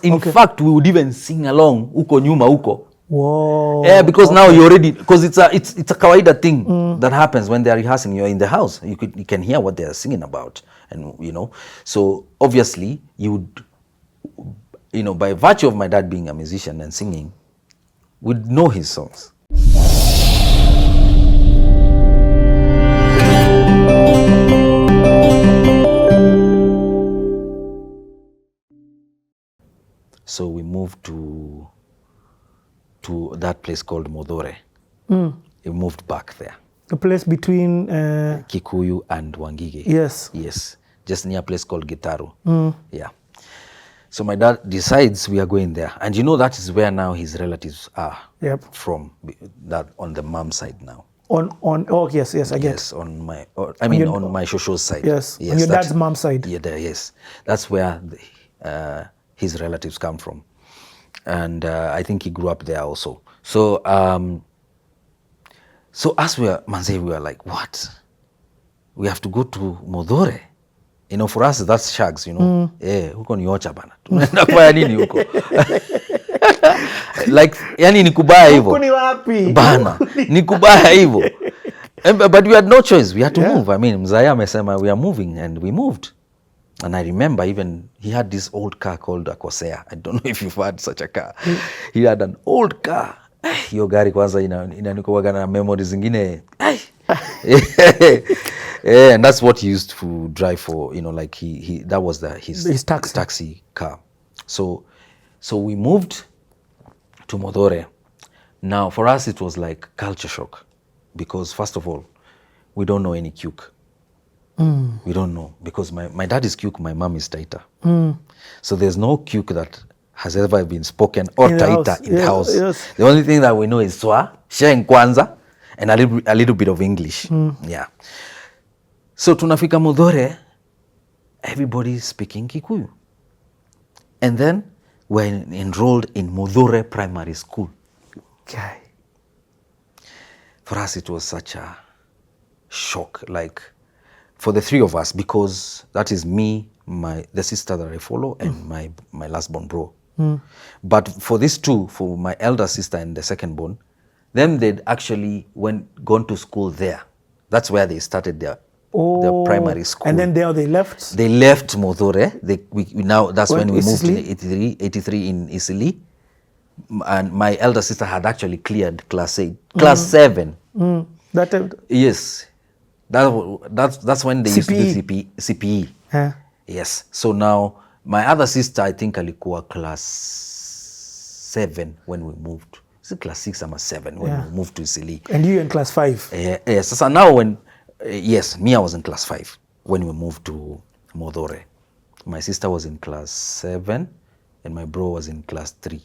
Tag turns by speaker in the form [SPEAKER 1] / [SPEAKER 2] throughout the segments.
[SPEAKER 1] In fact, we would even sing along uko nyuma uko.
[SPEAKER 2] Whoa.
[SPEAKER 1] Yeah, because now you already, because it's a kawaida thing that happens when they are rehearsing. You're in the house, you can hear what they are singing about, and so obviously you would, by virtue of my dad being a musician and singing, would know his songs. So we moved to that place called Modore. We moved back there.
[SPEAKER 2] The place between
[SPEAKER 1] Kikuyu and Wangige.
[SPEAKER 2] Yes.
[SPEAKER 1] Yes. Just near a place called Gitaru. Yeah. So my dad decides we are going there. And that is where now his relatives are from, that on the mom side now.
[SPEAKER 2] Yes, I get.
[SPEAKER 1] Yes, on my shosho's side.
[SPEAKER 2] Yes, on your dad's mom's side.
[SPEAKER 1] Yeah, yes. That's where his relatives come from. And I think he grew up there also. So as we were like, what? We have to go to Modore. For us, that's shags, huko ni ocha bana. Tunaenda kwa nini huko? Like, yani ni kubaya hivyo.
[SPEAKER 2] Huko ni wapi?
[SPEAKER 1] Bana, ni kubaya hivyo. But we had no choice. We had to move. I mean, Mzaya amesema we are moving, and we moved. And I remember even he had this old car called a Corsair. I don't know if you've had such a car. He had an old car. Hiyo gari kwanza inanikuwaga na memories zingine. Yeah, and that's what he used to drive for, like that was his taxi car. So we moved to Modore. Now for us it was like culture shock, because first of all, we don't know any Kuk. We don't know, because my dad is Kuk, my mom is Taita. So there's no Kuk that has ever been spoken or Taita in the house. Yes. The only thing that we know is Swa, Sheng Kwanza, and a little bit of English. Yeah. So tunafika Modore, everybody speaking Kikuyu. And then we're enrolled in Modore Primary School.
[SPEAKER 2] Okay.
[SPEAKER 1] For us it was such a shock, like for the three of us, because that is me, the sister that I follow, and my last born bro. But for these two, for my elder sister and the second born, them they'd actually gone to school there. That's where they started their primary school.
[SPEAKER 2] And then they left?
[SPEAKER 1] They left Modore. That's when we moved in 83 in Isili. And my elder sister had actually cleared class 7. Yes. That's when they used to do CPE. Yes. So now my other sister, I think alikuwa class 7 when we moved. Is it class 6 or 7 when we moved to Isili?
[SPEAKER 2] And you in class 5?
[SPEAKER 1] Yes. So now me, I was in class 5 when we moved to Modore. My sister was in class 7 and my bro was in class 3.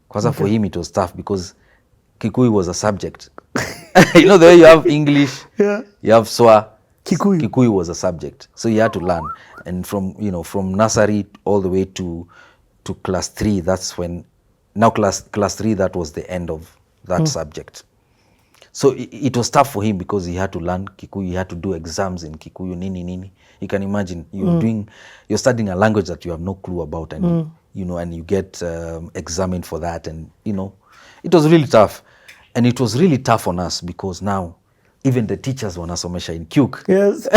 [SPEAKER 1] Because for him it was tough because Kikuyu was a subject. The way you have English, you have Swa. Kikuyu was a subject. So you had to learn. And from nursery all the way to class 3, that's when, now class 3, that was the end of that subject. So it was tough for him because he had to learn Kikuyu, he had to do exams in Kikuyu, nini. You can imagine, you're studying a language that you have no clue about, and and you get examined for that, and it was really tough. And it was really tough on us because now even the teachers wanasomesha in Kuk.
[SPEAKER 2] Yes.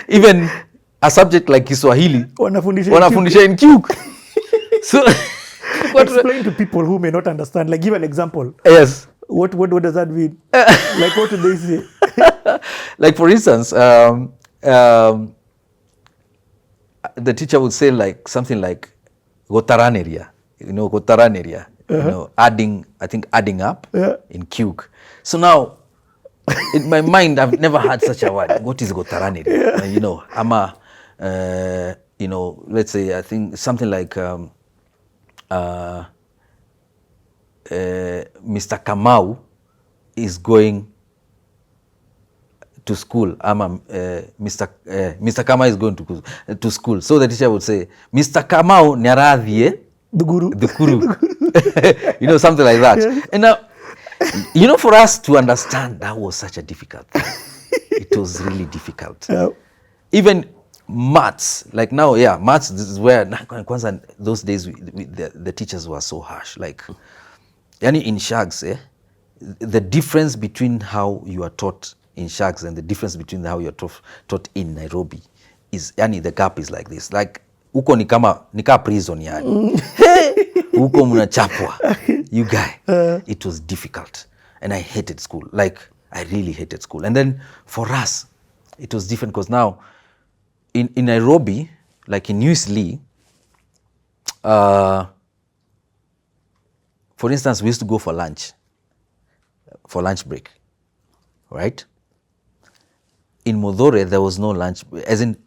[SPEAKER 1] Even a subject like Kiswahili wanafundisha in Kuk. So
[SPEAKER 2] explain to people who may not understand, like give an example.
[SPEAKER 1] Yes.
[SPEAKER 2] What does that mean? Like what do they say?
[SPEAKER 1] Like for instance, the teacher would say like something like gotaraneria, gotaraneria, adding up in Kuk. So now in my mind, I've never heard such a word. What is gotaraneria? Ama, let's say, I think something like Mr. Kamau is going to school. Mr. Kamau is going to school. So the teacher would say, Mr. Kamau nyaradhie
[SPEAKER 2] the guru.
[SPEAKER 1] Something like that. Yeah. And now, for us to understand, that was such a difficult thing. It was really difficult.
[SPEAKER 2] Yeah.
[SPEAKER 1] Even maths, like now, yeah, maths, this is where kwanza those days the teachers were so harsh. Like, yani in Shags, the difference between how you are taught in Shags and the difference between how you are taught in Nairobi is, yani the gap is like this. Like, huko ni kama prison yani. Huko mnachapwa. You guy, it was difficult. And I hated school. Like, I really hated school. And then for us, it was different because now in Nairobi, like in Usli, for instance, we used to go for lunch break, right? In Modore, there was no lunch, as in,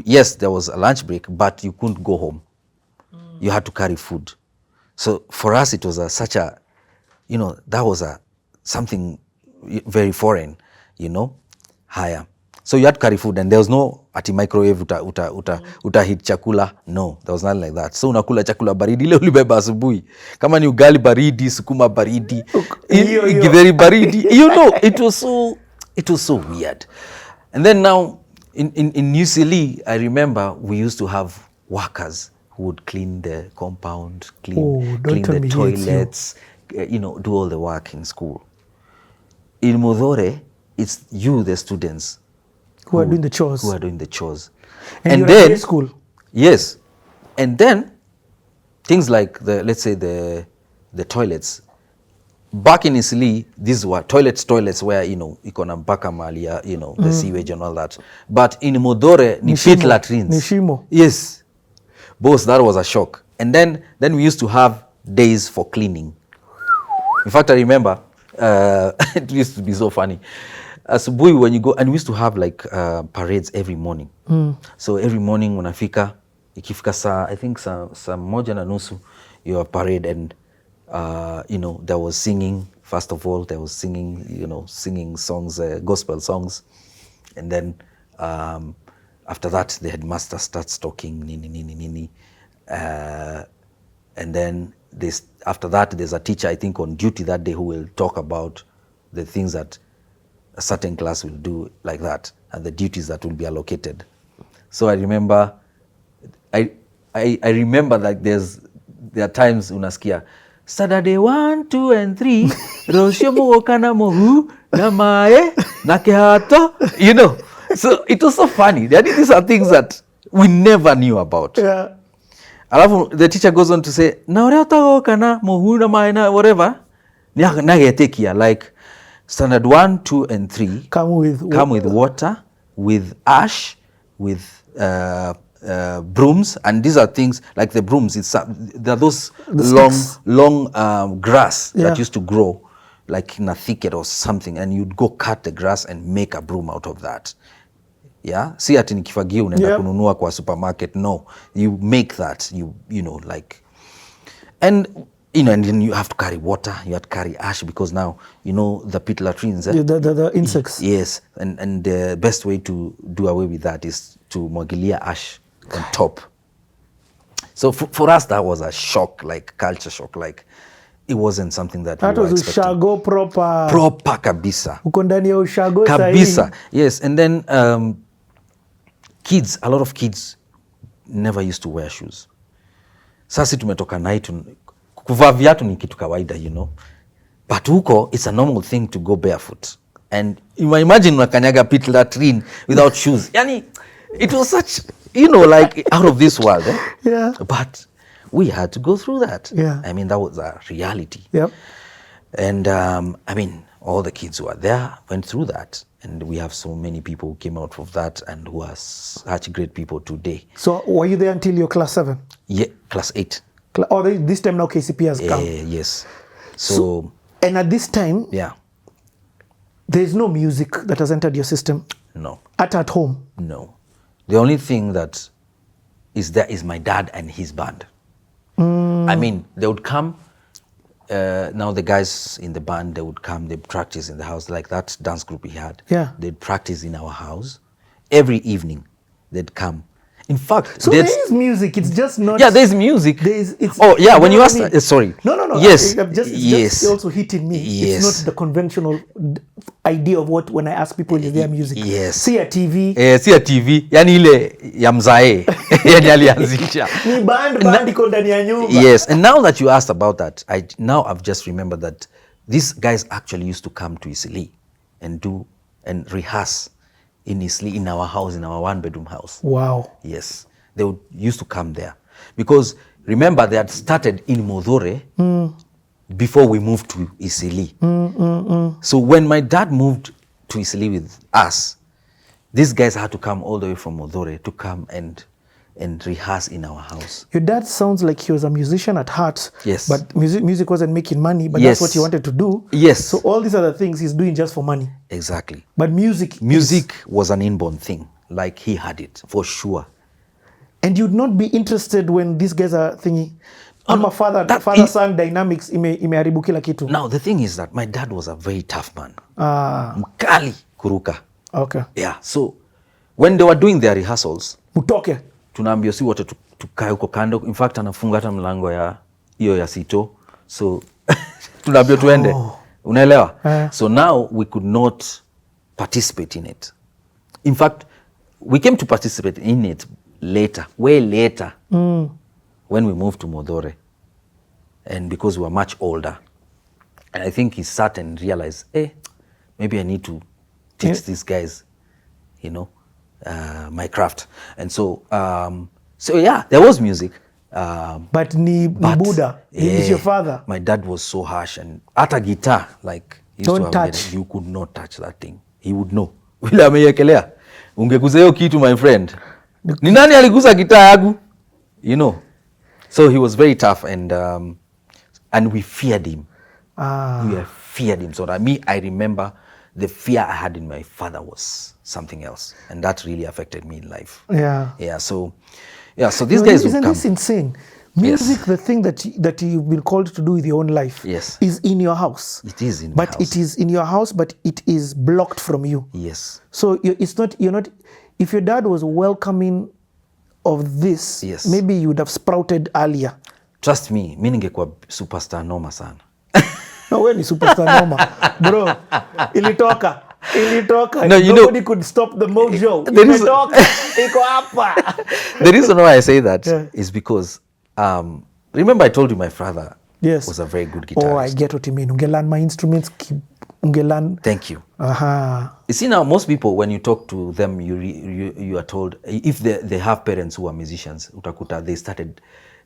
[SPEAKER 1] yes, there was a lunch break, but you couldn't go home. You had to carry food. So for us, it was such a, that was something very foreign, higher. So you had to carry food, and there was no ati microwave uta hit chakula. No, there was nothing like that. So unakula chakula baridi ile ulibeba asubuhi. Kama ni ugali baridi, sukuma baridi, githeri baridi. It was so weird. And then now in New Delhi, I remember we used to have workers who would clean the compound, clean the toilets, do all the work in school. In Modore, it's you, the students,
[SPEAKER 2] who are doing the chores.
[SPEAKER 1] And then school. Yes. And then things like let's say the toilets. Back in Isli, these were toilets where, ikona mpaka malia, the sewage and all that. But in Modore, ni pit latrines.
[SPEAKER 2] Nishimo.
[SPEAKER 1] Yes. Both, that was a shock. And then we used to have days for cleaning. In fact, I remember, it used to be so funny. Asubuhi when you go, and we used to have like parades every morning. So every morning ikifika I think saa 1:30, you have parade, and there was singing. First of all, there was singing songs, gospel songs, and then after that the headmaster starts talking nini, and then after that there's a teacher, I think, on duty that day who will talk about the things that a certain class will do, like that, and the duties that will be allocated. So I remember, I remember that there are times unasikia Saturday 1, 2, and 3 rosho muokana mohu na mae na kehato, So it was so funny. These are things that we never knew about.
[SPEAKER 2] Yeah.
[SPEAKER 1] Alafu the teacher goes on to say na ore utagokana mohu na mae na whatever nagetekia, like standard 1, 2, and 3 come with water, with ash, with brooms, and these are things like the brooms. There are those long grass that used to grow like in a thicket or something, and you'd go cut the grass and make a broom out of that. Yeah, si ati ni kifagio unaenda kununua kwa supermarket. No, you make that. Like, and and then you have to carry water, you have to carry ash, because now, the pit latrines.
[SPEAKER 2] The insects.
[SPEAKER 1] Yes, and the best way to do away with that is to mwagilia ash on top. So for us, that was a shock, like culture shock. Like, it wasn't something that we were expecting. That was Ushago proper. Proper kabisa.
[SPEAKER 2] Uko ndani ya Ushago
[SPEAKER 1] kabisa. Yes, and then a lot of kids never used to wear shoes. Sasa tumetoka night. Kuvaa viatu ni kitu kawaida, But huko, it's a normal thing to go barefoot. And you might imagine unakanyaga pit latrine without shoes. Yani, it was such, like out of this world.
[SPEAKER 2] Yeah.
[SPEAKER 1] But we had to go through that.
[SPEAKER 2] Yeah.
[SPEAKER 1] I mean, that was a reality.
[SPEAKER 2] Yep.
[SPEAKER 1] And all the kids who are there went through that. And we have so many people who came out of that and who are such great people today.
[SPEAKER 2] So were you there until your class 7?
[SPEAKER 1] Yeah, class 8.
[SPEAKER 2] This time now KCP has come.
[SPEAKER 1] Yes. So
[SPEAKER 2] and at this time, there's no music that has entered your system? No. At home?
[SPEAKER 1] No. The only thing that is there is my dad and his band. I mean, they would come, now the guys in the band, they would come, they'd practice in the house, like that dance group we had.
[SPEAKER 2] Yeah.
[SPEAKER 1] They'd practice in our house. Every evening, they'd come. In fact,
[SPEAKER 2] so there is music. It's just not.
[SPEAKER 1] Yeah, there's music. When you ask, sorry.
[SPEAKER 2] No.
[SPEAKER 1] Yes,
[SPEAKER 2] just also hitting me.
[SPEAKER 1] Yes.
[SPEAKER 2] It's not the conventional idea of what when I ask people is their music.
[SPEAKER 1] Yes.
[SPEAKER 2] See a TV.
[SPEAKER 1] See a TV. Yani ile ya mzae. Yani alianzisha.
[SPEAKER 2] Ni band iko ndani ya nyumba.
[SPEAKER 1] Yes, and now that you asked about that, I've just remembered that these guys actually used to come to Isili and rehearse in Isli, in our house, in our 1-bedroom house.
[SPEAKER 2] Wow.
[SPEAKER 1] Yes, they used to come there because remember they had started in Modore before we moved to Isili. So when my dad moved to Isili with us, these guys had to come all the way from Modore to come and rehearse in our house.
[SPEAKER 2] Your dad sounds like he was a musician at heart.
[SPEAKER 1] Yes.
[SPEAKER 2] But music wasn't making money, but that's what he wanted to do.
[SPEAKER 1] Yes.
[SPEAKER 2] So all these other things he's doing just for money.
[SPEAKER 1] Exactly.
[SPEAKER 2] But music
[SPEAKER 1] was an inborn thing. Like he had it, for sure.
[SPEAKER 2] And you'd not be interested when these guys are thinking, father-son dynamics imeharibu kila kitu.
[SPEAKER 1] Now, the thing is that my dad was a very tough man. Mkali kuruka.
[SPEAKER 2] Okay.
[SPEAKER 1] Yeah. So when they were doing their rehearsals,
[SPEAKER 2] mutoke.
[SPEAKER 1] Tunaambia si wote tukae huko kando. In fact, anafunga hata mlango ya hiyo ya sito. So tunaambia tuende. Unaelewa? So now we could not participate in it. In fact, we came to participate in it later, way later, when we moved to Modore. And because we were much older. And I think he sat and realized, maybe I need to teach these guys, my craft. And so, there was music.
[SPEAKER 2] But ni Buddha, is your father.
[SPEAKER 1] My dad was so harsh, and at a guitar, like,
[SPEAKER 2] don't touch.
[SPEAKER 1] You could not touch that thing. He would know. Vile ameyekelea. Ungekuza hiyo kitu, my friend. Ni nani aliguza gitaa yangu? So he was very tough, and we feared him. We feared him. So I remember the fear I had in my father was something else, and that really affected me in life. Yeah. So these guys would come.
[SPEAKER 2] Isn't this insane? Music, the thing that you've been called to do with your own life, is in your house.
[SPEAKER 1] It is in the house.
[SPEAKER 2] But it is in your house, but it is blocked from you.
[SPEAKER 1] Yes.
[SPEAKER 2] So you're not. If your dad was welcoming of this, maybe you would have sprouted earlier.
[SPEAKER 1] Trust me, mi ningekuwa superstar noma sana.
[SPEAKER 2] No, wewe ni superstar noma. Bro, ilitoka.
[SPEAKER 1] No,
[SPEAKER 2] nobody could stop the mojo. Iko hapa.
[SPEAKER 1] The reason why I say that is because, remember I told you my father was a very good guitarist.
[SPEAKER 2] Oh, I get what you mean. Ungelan my instruments, ungelan.
[SPEAKER 1] Thank you. You see, now most people, when you talk to them, you are told, if they have parents who are musicians, utakuta, they started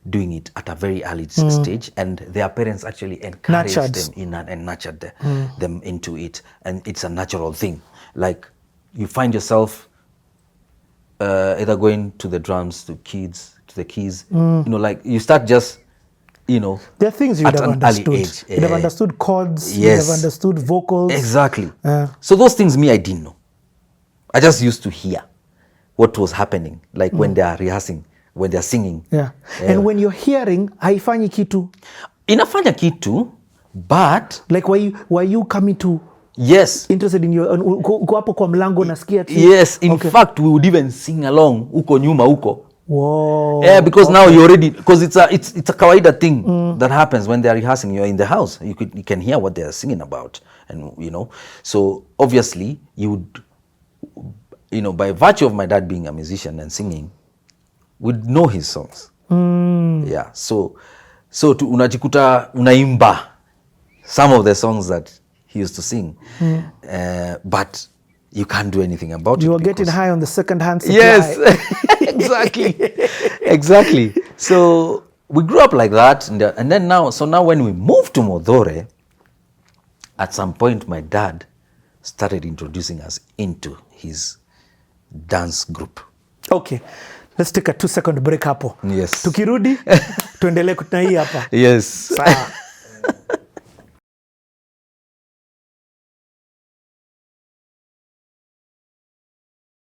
[SPEAKER 1] doing it at a very early stage, and their parents actually encouraged them and nurtured them into it, and it's a natural thing. Like, you find yourself either going to the drums, to the keys, like you start just, there
[SPEAKER 2] are things you'd have understood. You'd have understood chords, you'd have understood vocals.
[SPEAKER 1] Exactly. So those things, I didn't know. I just used to hear what was happening, like when they are rehearsing, when they are singing.
[SPEAKER 2] And when you're hearing, haifanyi kitu.
[SPEAKER 1] Inafanya kitu, but...
[SPEAKER 2] Like, were you coming to...
[SPEAKER 1] Yes.
[SPEAKER 2] Interested in your... Uko hapo kwa mlango nasikia tu?
[SPEAKER 1] Yes. In fact, we would even sing along, uko nyuma, uko.
[SPEAKER 2] Whoa.
[SPEAKER 1] Yeah, because now you already... Because it's a kawaida thing that happens when they're rehearsing. You're in the house. You can hear what they're singing about. And, So, obviously, you would... by virtue of my dad being a musician and singing, would know his songs. Yeah, so unajikuta unaimba some of the songs that he used to sing, but you can't do anything about it.
[SPEAKER 2] You were getting high on the second-hand supply.
[SPEAKER 1] Yes, exactly. So we grew up like that, and then now when we moved to Modore, at some point my dad started introducing us into his dance group.
[SPEAKER 2] Okay. Let's take a 2-second break hapo.
[SPEAKER 1] Yes.
[SPEAKER 2] Tukirudi, tuendelee kutana hii hapa.
[SPEAKER 1] Yes.
[SPEAKER 2] Sawa.